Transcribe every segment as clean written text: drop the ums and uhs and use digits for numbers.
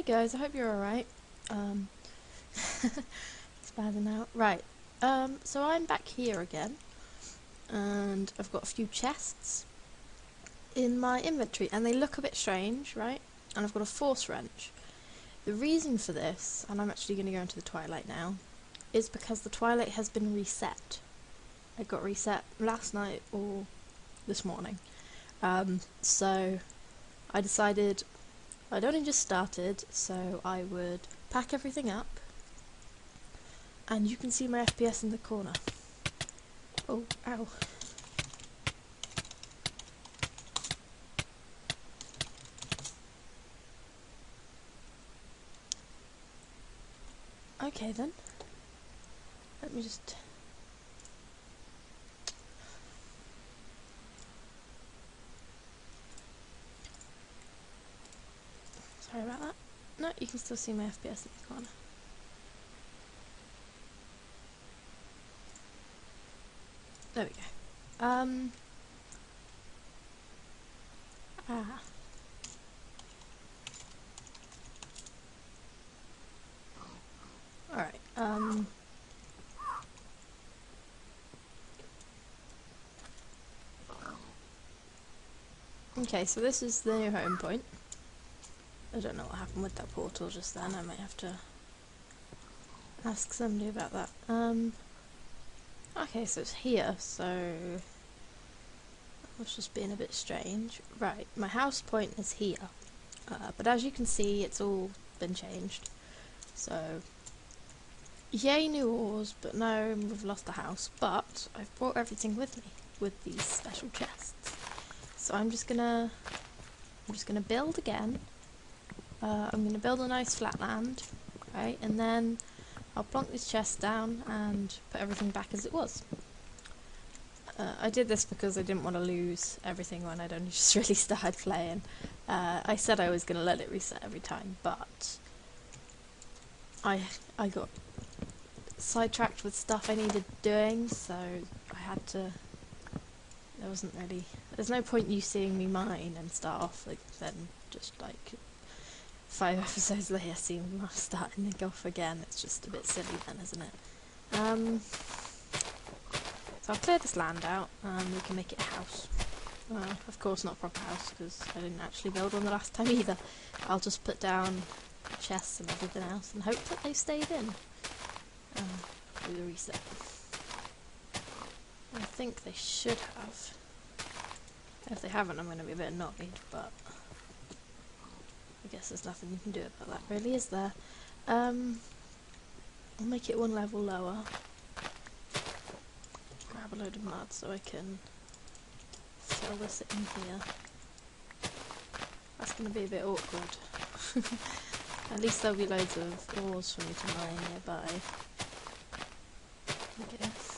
Hey guys, I hope you're alright. Spazzing out. Right, so I'm back here again, and I've got a few chests in my inventory, and they look a bit strange, right? And I've got a force wrench. The reason for this, and I'm actually going to go into the Twilight now, is because the Twilight has been reset. It got reset last night or this morning. So I decided I'd only just started, so I would pack everything up, and you can see my FPS in the corner. Oh, ow. Okay then, let me just... Sorry about that. No, you can still see my FPS in the corner. There we go. Alright, okay, so this is the new home point. I don't know what happened with that portal just then, I might have to ask somebody about that. Okay, so it's here, so... I was just being a bit strange. Right, my house point is here, but as you can see, it's all been changed. So, yay new ores, but no, we've lost the house. But I've brought everything with me, with these special chests. So I'm just gonna build again. I'm gonna build a nice flatland, right, and then I'll plonk these chests down and put everything back as it was. I did this because I didn't want to lose everything when I'd only just really started playing. I said I was going to let it reset every time, but I got sidetracked with stuff I needed doing, so I had to... There's no point you seeing me mine and start off like then just like 5 episodes later seeing me start and then off again. It's just a bit silly then, isn't it? So I'll clear this land out and we can make it a house. Of course not a proper house because I didn't actually build one the last time either. I'll just put down chests and everything else and hope that they stayed in through the reset. I think they should have. If they haven't, I'm going to be a bit annoyed, but I guess there's nothing you can do about that really, is there? I'll make it one level lower. Grab a load of mud so I can fill this in here. That's going to be a bit awkward. At least there'll be loads of ores for me to mine nearby, I guess.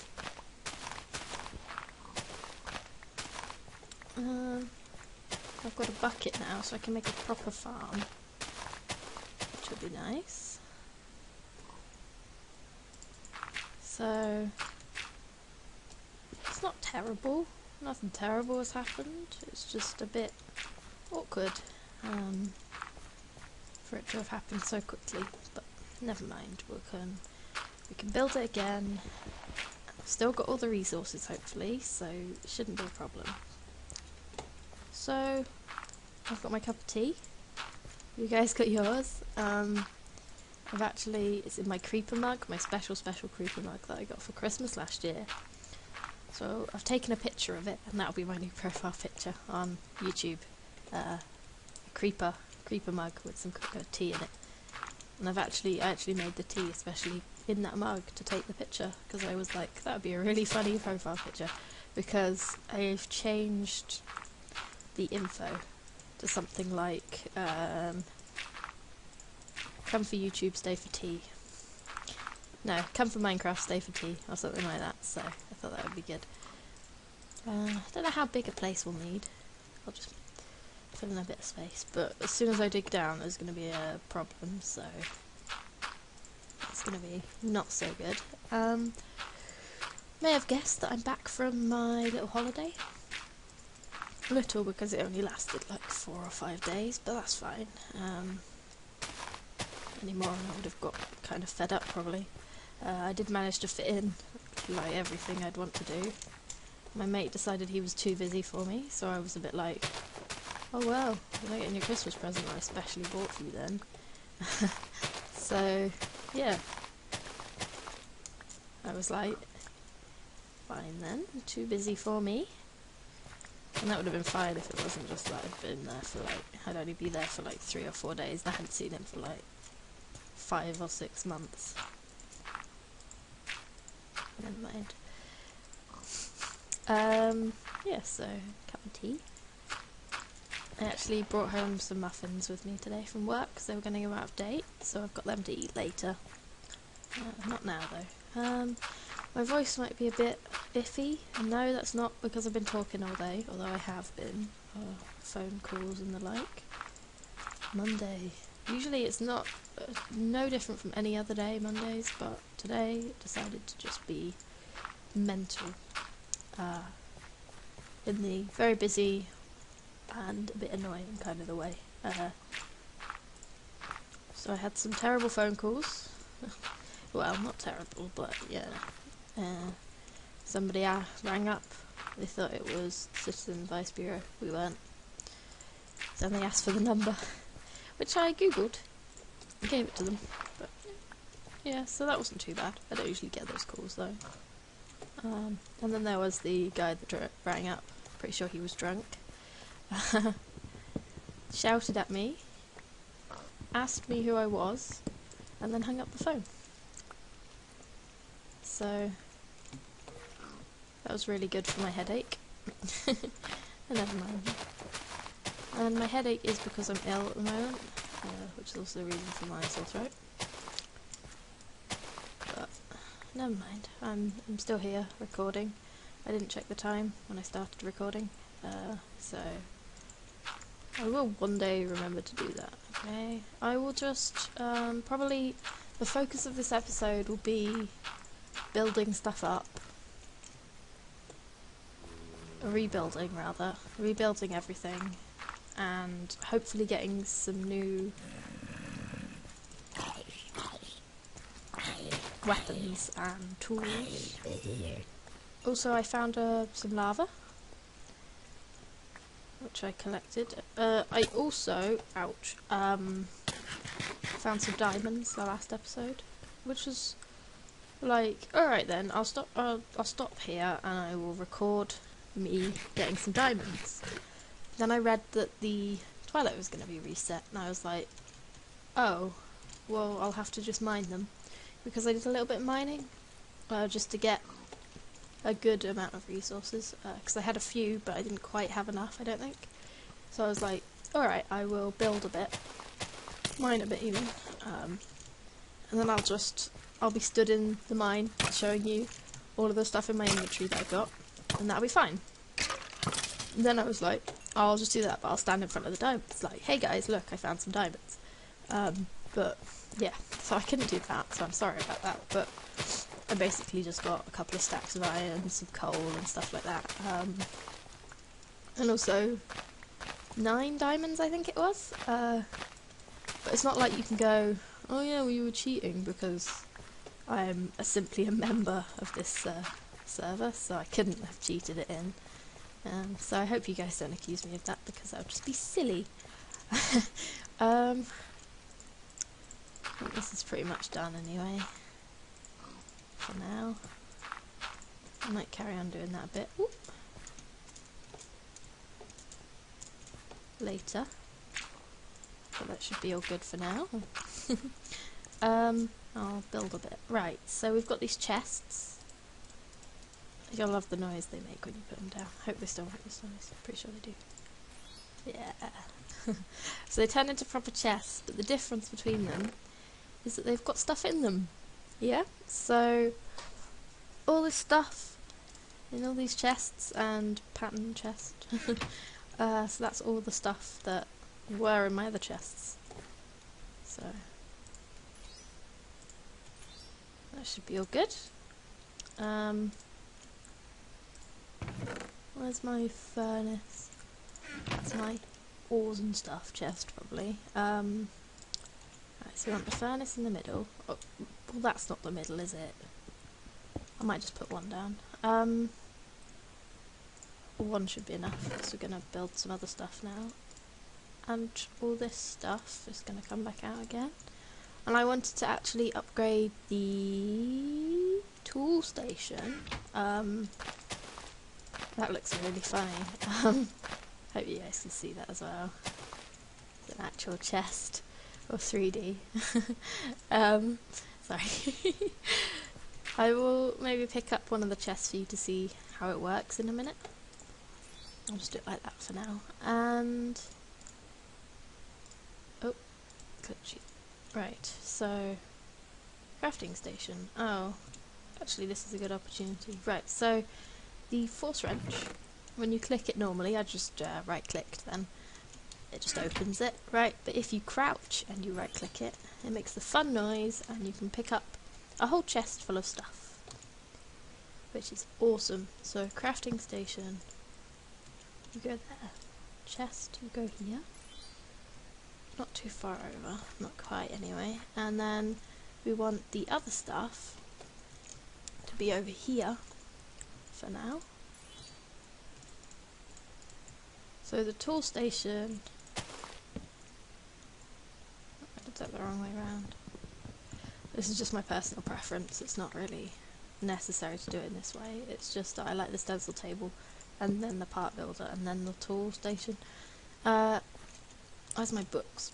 I've got a bucket now, so I can make a proper farm, which would be nice. So, it's not terrible. Nothing terrible has happened. It's just a bit awkward for it to have happened so quickly. But never mind. We can build it again. I've still got all the resources, hopefully, so it shouldn't be a problem. So, I've got my cup of tea. You guys got yours. It's in my creeper mug, my special creeper mug that I got for Christmas last year. So I've taken a picture of it, and that'll be my new profile picture on YouTube. A creeper mug with some tea in it. And I actually made the tea especially in that mug to take the picture, because I was like, that would be a really funny profile picture, because I've changed the info to something like come for YouTube, stay for tea. No, come for Minecraft, stay for tea, or something like that, so I thought that would be good. I don't know how big a place we'll need. I'll just fill in a bit of space, but as soon as I dig down there's going to be a problem, so it's going to be not so good. May have guessed that I'm back from my little holiday. Little because it only lasted like 4 or 5 days, but that's fine. anymore, and I would have got kind of fed up probably. I did manage to fit in like everything I'd want to do. My mate decided he was too busy for me, so I was a bit like, oh well, you're not getting your Christmas present I specially bought for you then. So, yeah. I was like, fine then, too busy for me. And that would have been fine if it wasn't just that I'd been there for like, I'd only be there for like 3 or 4 days, and I hadn't seen him for like 5 or 6 months. Never mind. Yeah, so, cup of tea. I actually brought home some muffins with me today from work because they were going to go out of date, so I've got them to eat later. Not now though. My voice might be a bit iffy, and no, that's not because I've been talking all day, although I have been. Phone calls and the like. Monday. Usually it's not no different from any other day, Mondays, but today it decided to just be mental. In the very busy and a bit annoying kind of the way. So I had some terrible phone calls. Well, not terrible, but yeah. Somebody rang up. They thought it was Citizen Vice Bureau. We weren't. So then they asked for the number, which I googled and gave it to them. But yeah, so that wasn't too bad. I don't usually get those calls though. And then there was the guy that rang up. Pretty sure he was drunk. Shouted at me, asked me who I was, and then hung up the phone. So that was really good for my headache. Never mind. And my headache is because I'm ill at the moment, which is also the reason for my sore throat. But never mind. I'm still here recording. I didn't check the time when I started recording, so I will one day remember to do that. Okay, I will just probably the focus of this episode will be building stuff up. Rebuilding everything, and hopefully getting some new weapons and tools. Also, I found some lava, which I collected. I also, found some diamonds the last episode, which was like, alright then, I'll stop here and I will record me getting some diamonds. Then I read that the Twilight was going to be reset, and I was like, oh, well, I'll have to just mine them, because I did a little bit of mining, just to get a good amount of resources, because I had a few, but I didn't quite have enough, I don't think. So I was like, alright, I will build a bit, mine a bit even, and then I'll be stood in the mine showing you all of the stuff in my inventory that I've got, and that'll be fine. And then I was like, oh, I'll just do that, but I'll stand in front of the diamonds, like, hey guys, look, I found some diamonds. But yeah, so I couldn't do that, so I'm sorry about that, but I basically just got a couple of stacks of iron, some coal and stuff like that, and also 9 diamonds I think it was, but it's not like you can go, oh yeah, well you were cheating, because I'm simply a member of this server, so I couldn't have cheated it in. So I hope you guys don't accuse me of that, because that would just be silly. I think this is pretty much done anyway, for now. I might carry on doing that a bit. Ooh. Later. But that should be all good for now. I'll build a bit. Right, so we've got these chests. You'll love the noise they make when you put them down. I hope they still make this noise. I'm pretty sure they do. Yeah. So they turn into proper chests, but the difference between them is that they've got stuff in them. Yeah? So all this stuff in all these chests and pattern chest. So that's all the stuff that were in my other chests. So that should be all good. Where's my furnace? That's my ores and stuff chest, probably. Right, So we want the furnace in the middle. Oh, well, that's not the middle, is it? I might just put one down. One should be enough, because we're going to build some other stuff now. And all this stuff is going to come back out again. And I wanted to actually upgrade the tool station. That looks really funny. Hope you guys can see that as well. It's an actual chest, or 3D. Sorry. I will maybe pick up one of the chests for you to see how it works in a minute. I'll just do it like that for now. And oh, glitchy. Right, so crafting station. Oh, actually this is a good opportunity. Right, so the force wrench, when you click it normally, I just right clicked then, it just opens it, right? But if you crouch and you right click it, it makes the fun noise and you can pick up a whole chest full of stuff, which is awesome. So crafting station, you go there, chest, you go here, not too far over, not quite anyway, and then we want the other stuff to be over here for now. So the tool station, I did that the wrong way around. This is just my personal preference, it's not really necessary to do it in this way, it's just that I like the stencil table and then the part builder and then the tool station. Where's my books?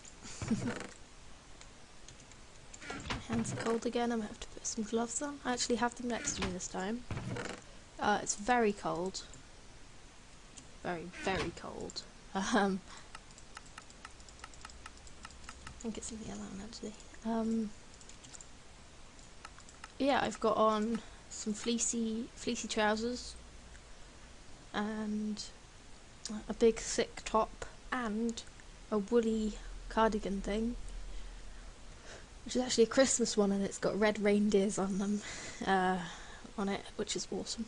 My hands are cold again, I'm going to have to put some gloves on. I actually have them next to me this time. It's very cold. Very, very cold. I think it's in the yellow one actually. Yeah, I've got on some fleecy trousers and a big thick top and a woolly cardigan thing, which is actually a Christmas one, and it's got red reindeers on them, on it, which is awesome.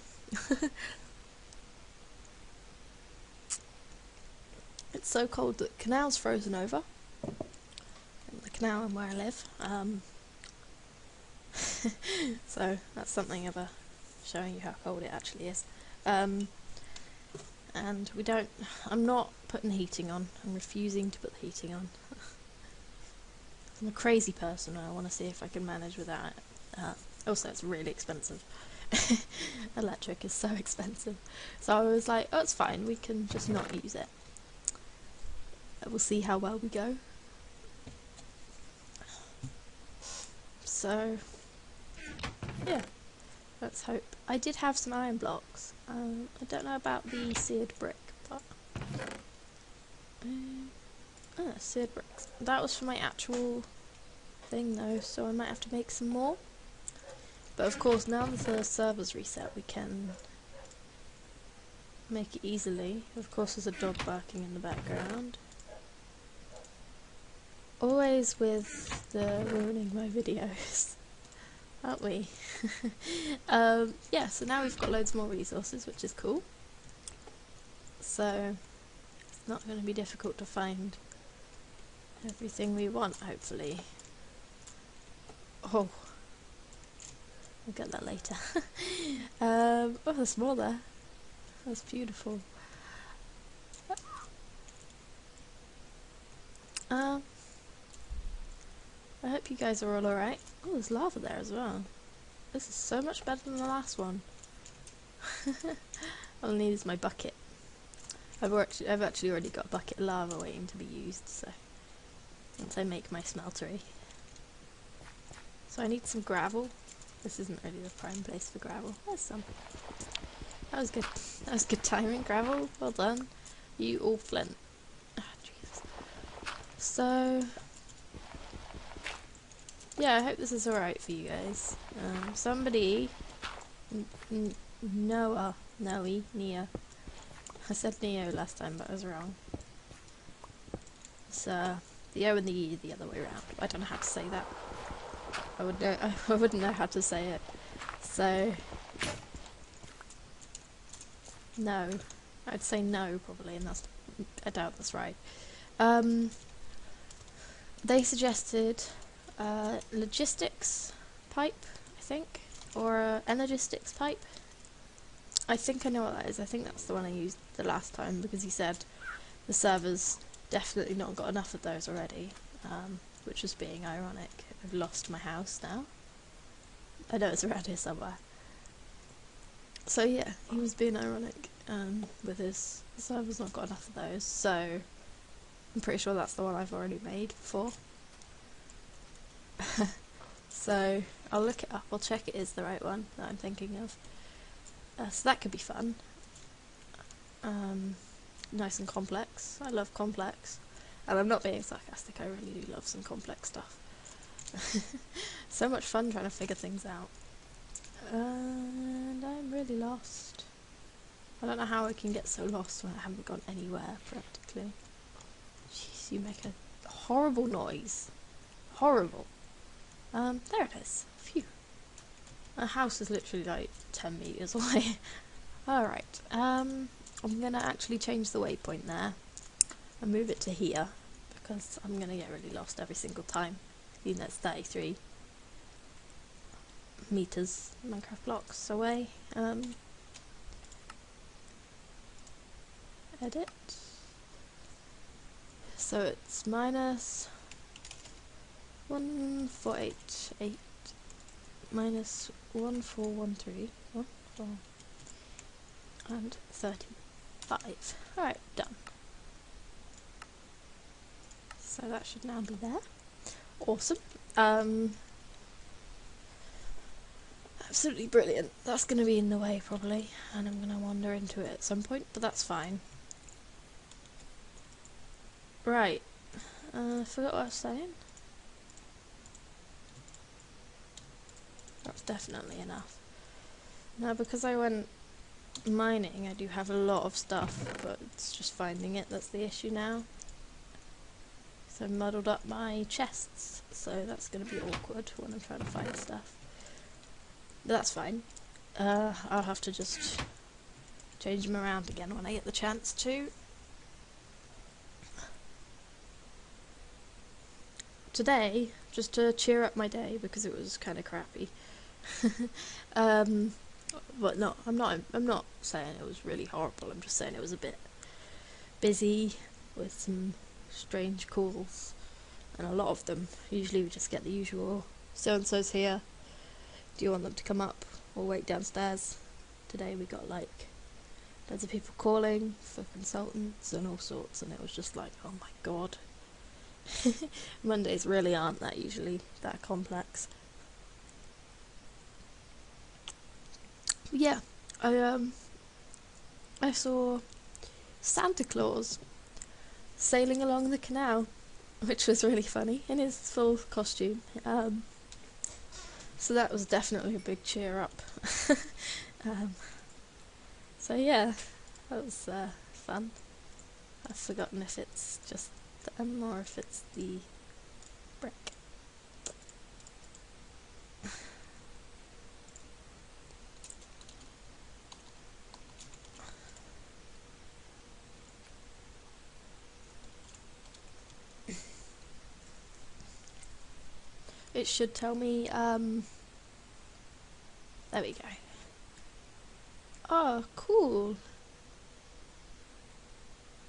It's so cold that the canal's frozen over. And the canal and where I live. So that's something of a showing you how cold it actually is. And we don't. I'm not putting the heating on. I'm refusing to put the heating on. I'm a crazy person. I want to see if I can manage without it. Also, it's really expensive. Electric is so expensive. So I was like, oh, it's fine. We can just not use it. We'll see how well we go. So, yeah, let's hope. I did have some iron blocks. I don't know about the seared brick, but seared bricks. That was for my actual thing though, so I might have to make some more. But of course, now that the server's reset, we can make it easily. Of course, there's a dog barking in the background. Always with the ruining my videos, aren't we? Yeah, so now we've got loads more resources, which is cool. So it's not going to be difficult to find everything we want, hopefully. Oh, we'll get that later. Oh, there's more there. That's beautiful. I hope you guys are all alright. Oh, there's lava there as well. This is so much better than the last one. All I need is my bucket. I've actually already got a bucket of lava waiting to be used, so once I make my smeltery. So I need some gravel. This isn't really the prime place for gravel. There's some. That was good. That was good timing. Gravel, well done. You all flint. Ah, Jesus. So yeah, I hope this is alright for you guys. Somebody, Nia. I said Neo last time, but I was wrong. It's the O and the E the other way around. I don't know how to say that. I wouldn't know how to say it. So no, I'd say no probably, and I doubt that's right. They suggested logistics pipe, I think, or energistics pipe. I think I know what that is. I think that's the one I used the last time because he said the server's definitely not got enough of those already, which was being ironic. I've lost my house now. I know it's around here somewhere. So yeah, he was being ironic with his server's not got enough of those, so I'm pretty sure that's the one I've already made before. So I'll look it up, I'll check it is the right one that I'm thinking of. So that could be fun. Nice and complex. I love complex. And I'm not being sarcastic, I really do love some complex stuff. So much fun trying to figure things out. And I'm really lost. I don't know how I can get so lost when I haven't gone anywhere, practically. Jeez, you make a horrible noise. Horrible. There it is. Phew. My house is literally like 10 meters away. Alright, I'm gonna actually change the waypoint there and move it to here because I'm gonna get really lost every single time. Even though it's 33 meters Minecraft blocks away. Edit. So it's minus 1488 minus 1413 and 35. Alright, done. So that should now be there. Awesome. Absolutely brilliant. That's going to be in the way probably, and I'm going to wander into it at some point, but that's fine. Right. I forgot what I was saying. That's definitely enough. Now, because I went mining, I do have a lot of stuff, but it's just finding it that's the issue now. So I muddled up my chests, so that's going to be awkward when I'm trying to find stuff. But that's fine. I'll have to just change them around again when I get the chance to. Today, just to cheer up my day, because it was kind of crappy. But no, I'm not saying it was really horrible. I'm just saying it was a bit busy with some strange calls, and a lot of them. Usually we just get the usual, so and so's here. Do you want them to come up or wait downstairs? Today we got like loads of people calling for consultants and all sorts, and it was just like, oh my god. Mondays really aren't that usually that complex. Yeah, I saw Santa Claus sailing along the canal, which was really funny in his full costume. So that was definitely a big cheer up. So yeah, that was fun. I've forgotten if it's just them or if it's the brick. It should tell me, there we go. Oh, cool.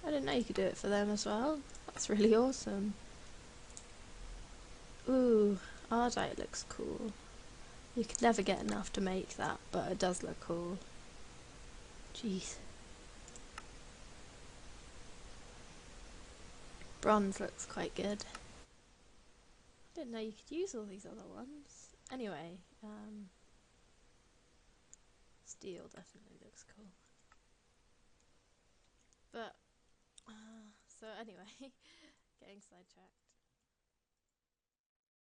I didn't know you could do it for them as well. That's really awesome. Ooh, Ardite looks cool. You could never get enough to make that, but it does look cool. Jeez. Bronze looks quite good. I didn't know you could use all these other ones. Anyway, steel definitely looks cool. But, so anyway, getting sidetracked.